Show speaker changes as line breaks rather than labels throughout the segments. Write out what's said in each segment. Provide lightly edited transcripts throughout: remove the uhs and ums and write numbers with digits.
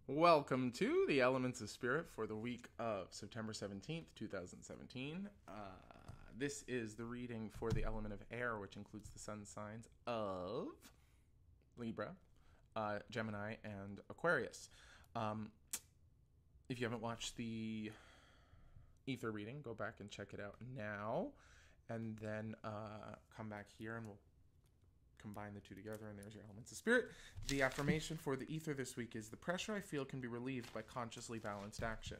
Welcome to the Elements of Spirit for the week of September 17th, 2017. This is the reading for the element of air, which includes the sun signs of Libra, Gemini, and Aquarius. If you haven't watched the ether reading, go back and check it out now, and then come back here and we'll combine the two together, and there's your elements of spirit. The affirmation for the ether this week is: the pressure I feel can be relieved by consciously balanced action.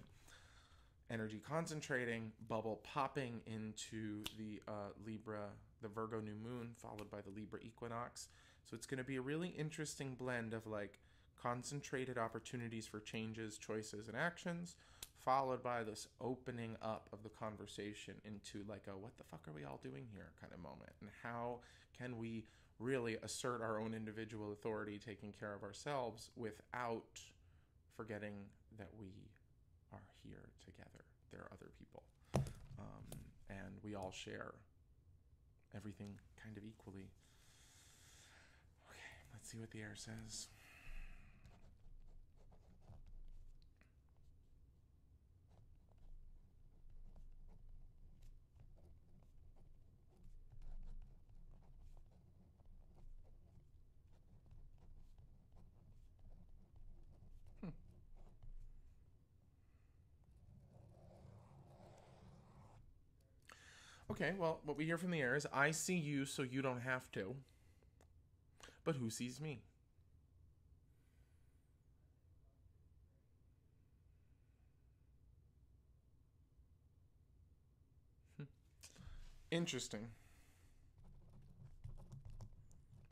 Energy concentrating, bubble popping into the Libra, the Virgo new moon, followed by the Libra equinox. So it's going to be a really interesting blend of like concentrated opportunities for changes, choices, and actions, followed by this opening up of the conversation into like a what the fuck are we all doing here kind of moment, and how can we really assert our own individual authority, taking care of ourselves without forgetting that we are here together. There are other people, and we all share everything kind of equally. Okay, let's see what the air says. Okay, well, what we hear from the air is: I see you so you don't have to. But who sees me? Interesting.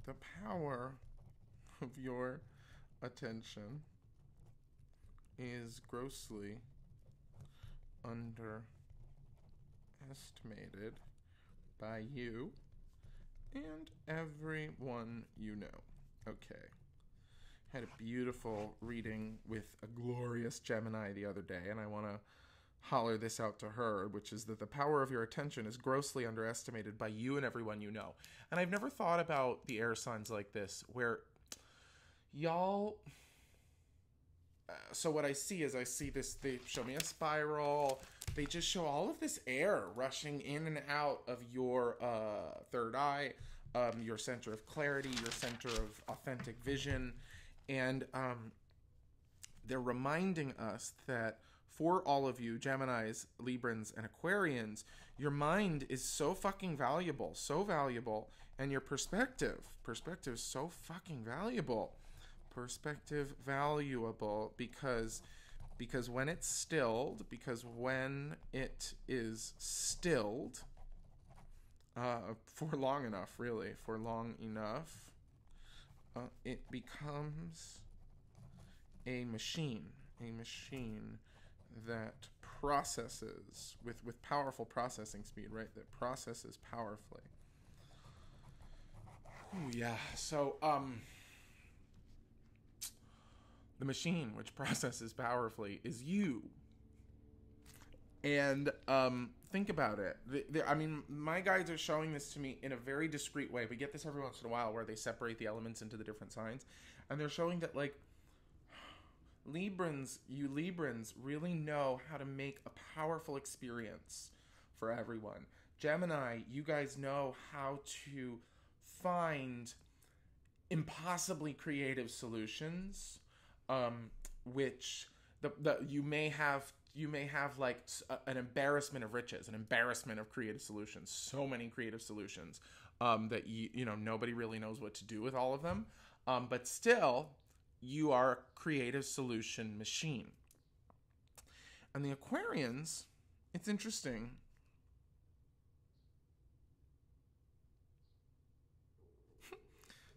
The power of your attention is grossly underestimated by you and everyone you know. Okay. Had a beautiful reading with a glorious Gemini the other day, and I want to holler this out to her, which is that the power of your attention is grossly underestimated by you and everyone you know. And I've never thought about the air signs like this, where y'all... So what I see is, I see this, they show me a spiral, they just show all of this air rushing in and out of your third eye, your center of clarity, your center of authentic vision, and they're reminding us that for all of you, Geminis, Librans, and Aquarians, your mind is so fucking valuable, and your perspective is so fucking valuable. Perspective valuable because when it's stilled, when it is stilled for long enough, it becomes a machine that processes with powerful processing speed, right? That processes powerfully. Ooh, yeah. So, the machine which processes powerfully is you. And think about it. I mean, my guides are showing this to me in a very discreet way. We get this every once in a while where they separate the elements into the different signs. And they're showing that, like, you Librans really know how to make a powerful experience for everyone. Gemini, you guys know how to find impossibly creative solutions, which you may have like an embarrassment of riches, an embarrassment of creative solutions, so many creative solutions, that you know nobody really knows what to do with all of them, but still you are a creative solution machine. And the Aquarians, it's interesting.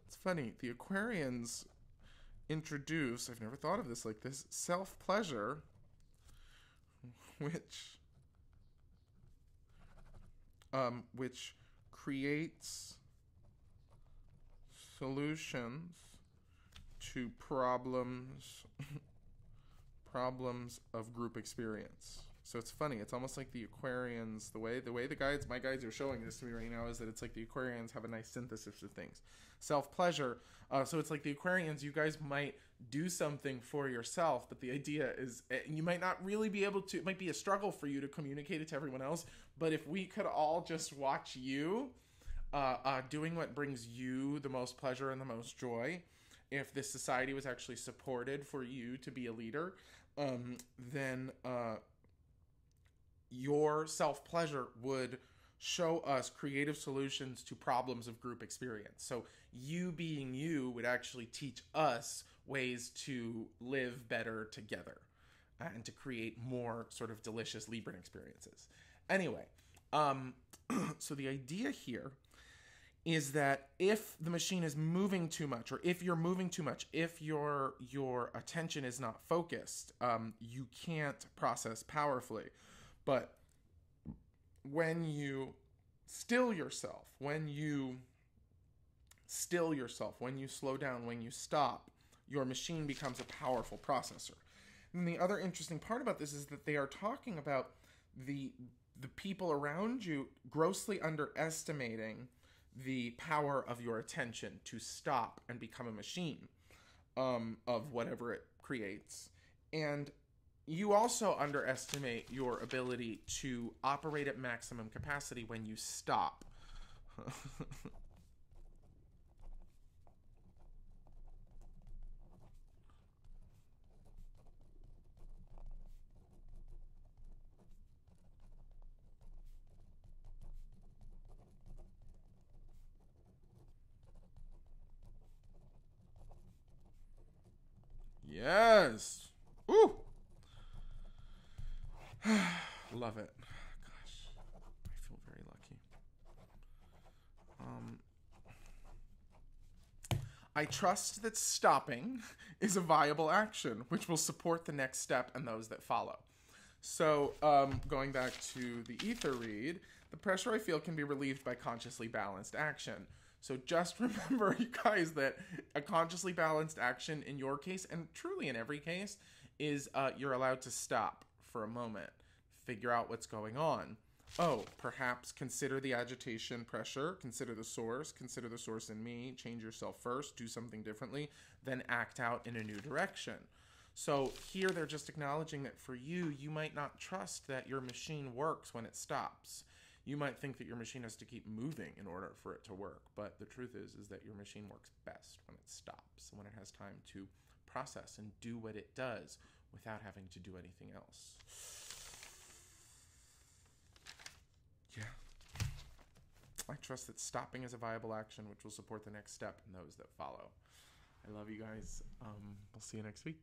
It's funny, the Aquarians introduce, I've never thought of this like this, self-pleasure, which creates solutions to problems of group experience. So it's funny. It's almost like the Aquarians, the way the guides, my guides are showing this to me right now, is that it's like the Aquarians have a nice synthesis of things. Self-pleasure. So it's like the Aquarians, you guys might do something for yourself, but the idea is you might not really be able to, it might be a struggle for you to communicate it to everyone else, but if we could all just watch you doing what brings you the most pleasure and the most joy, if this society was actually supported for you to be a leader, then your self-pleasure would show us creative solutions to problems of group experience. So you being you would actually teach us ways to live better together and to create more sort of delicious Libran experiences. Anyway, so the idea here is that if the machine is moving too much, or if you're moving too much, if your attention is not focused, you can't process powerfully. But when you still yourself, when you slow down, when you stop, your machine becomes a powerful processor. And the other interesting part about this is that they are talking about the people around you grossly underestimating the power of your attention to stop and become a machine of whatever it creates. And you also underestimate your ability to operate at maximum capacity when you stop. Yes. Ooh. Love it. Gosh, I feel very lucky. I trust that stopping is a viable action, which will support the next step and those that follow. So, going back to the ether read, the pressure I feel can be relieved by consciously balanced action. So just remember, you guys, that a consciously balanced action in your case, and truly in every case, is you're allowed to stop for a moment, figure out what's going on. Oh, perhaps consider the agitation pressure, consider the source in me, change yourself first, do something differently, then act out in a new direction. So here they're just acknowledging that for you, you might not trust that your machine works when it stops. You might think that your machine has to keep moving in order for it to work, but the truth is that your machine works best when it stops, when it has time to process and do what it does without having to do anything else. Yeah. I trust that stopping is a viable action, which will support the next step and those that follow. I love you guys. We'll see you next week.